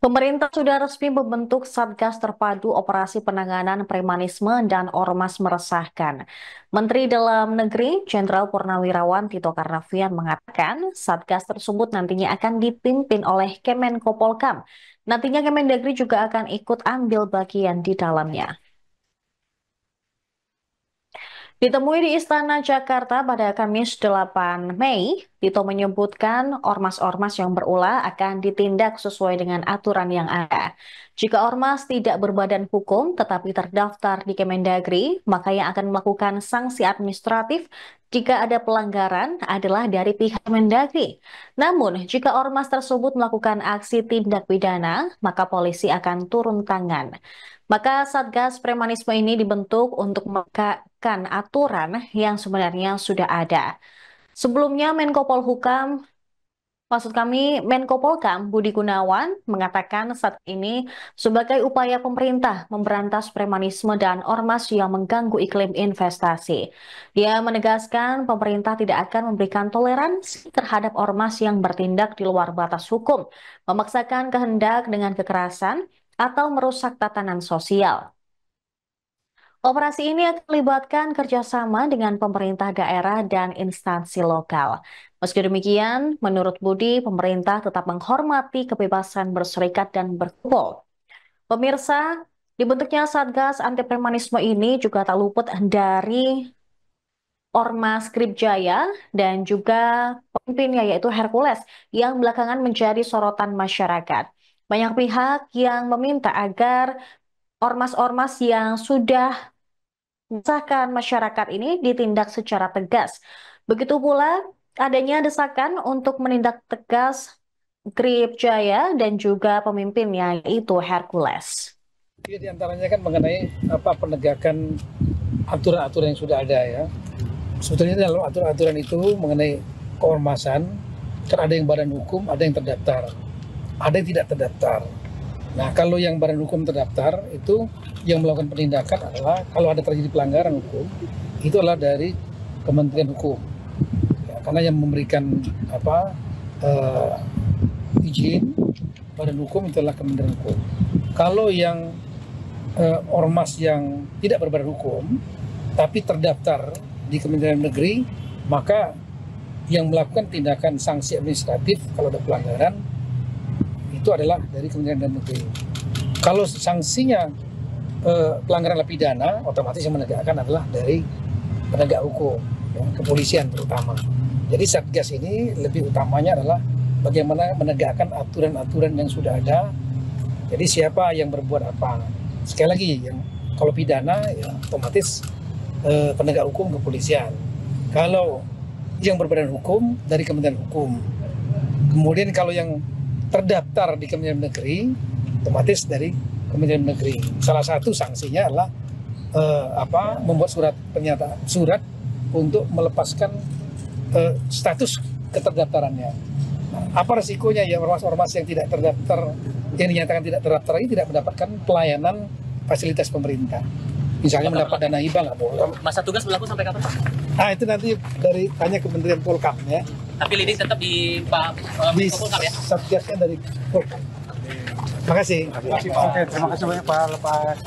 Pemerintah sudah resmi membentuk Satgas Terpadu Operasi Penanganan Premanisme dan Ormas Meresahkan. Menteri Dalam Negeri Jenderal Purnawirawan Tito Karnavian mengatakan Satgas tersebut nantinya akan dipimpin oleh Kemenko Polhukam. Nantinya Kemendagri juga akan ikut ambil bagian di dalamnya. Ditemui di Istana Jakarta pada Kamis 8 Mei, Tito menyebutkan ormas-ormas yang berulah akan ditindak sesuai dengan aturan yang ada. Jika ormas tidak berbadan hukum tetapi terdaftar di Kemendagri, maka yang akan melakukan sanksi administratif jika ada pelanggaran adalah dari pihak Kemendagri. Namun, jika ormas tersebut melakukan aksi tindak pidana, maka polisi akan turun tangan. Maka Satgas Premanisme ini dibentuk untuk menegakkan aturan yang sebenarnya sudah ada. Sebelumnya Menko Polhukam Budi Gunawan mengatakan saat ini sebagai upaya pemerintah memberantas premanisme dan ormas yang mengganggu iklim investasi. Dia menegaskan pemerintah tidak akan memberikan toleransi terhadap ormas yang bertindak di luar batas hukum, memaksakan kehendak dengan kekerasan, atau merusak tatanan sosial. Operasi ini akan melibatkan kerjasama dengan pemerintah daerah dan instansi lokal. Meski demikian, menurut Budi, pemerintah tetap menghormati kebebasan berserikat dan berkumpul. Pemirsa, dibentuknya Satgas Anti Premanisme ini juga tak luput dari Ormas Kripjaya dan juga pemimpinnya yaitu Hercules yang belakangan menjadi sorotan masyarakat. Banyak pihak yang meminta agar ormas-ormas yang sudah meresahkan masyarakat ini ditindak secara tegas. Begitu pula adanya desakan untuk menindak tegas Kripjaya dan juga pemimpinnya yaitu Hercules. Di antaranya kan mengenai penegakan aturan-aturan yang sudah ada ya. Sebetulnya dalam aturan-aturan itu mengenai keormasan, kan ada yang badan hukum, ada yang terdaftar, ada yang tidak terdaftar. Nah, kalau yang badan hukum terdaftar itu yang melakukan penindakan adalah kalau ada terjadi pelanggaran hukum, itu adalah dari Kementerian Hukum. Ya, karena yang memberikan izin badan hukum itu adalah Kementerian Hukum. Kalau yang ormas yang tidak berbadan hukum tapi terdaftar di Kementerian Negeri, maka yang melakukan tindakan sanksi administratif kalau ada pelanggaran itu adalah dari Kementerian Negeri. Kalau sanksinya pelanggaran pidana, otomatis yang menegakkan adalah dari penegak hukum, ya, kepolisian terutama. Jadi Satgas ini lebih utamanya adalah bagaimana menegakkan aturan-aturan yang sudah ada. Jadi siapa yang berbuat apa. Sekali lagi, yang kalau pidana ya otomatis penegak hukum kepolisian. Kalau yang berbadan hukum dari Kementerian Hukum. Kemudian kalau yang terdaftar di Kementerian Negeri, otomatis dari Kementerian Negeri. Salah satu sanksinya adalah membuat surat untuk melepaskan status keterdaftarannya. Nah, apa resikonya ya ormas-ormas yang tidak terdaftar, yang dinyatakan tidak terdaftar ini tidak mendapatkan pelayanan fasilitas pemerintah. Misalnya mendapat dana hibah nggak boleh. Masa tugas berlaku sampai kapan, Pak? Nah, itu nanti dari tanya Kementerian Polhukam ya. Tapi leading tetap di Pak Di Menko Polhukam ya? Satgasnya dari Polhukam. Terima kasih. Oke, terima kasih banyak Pak Lepas.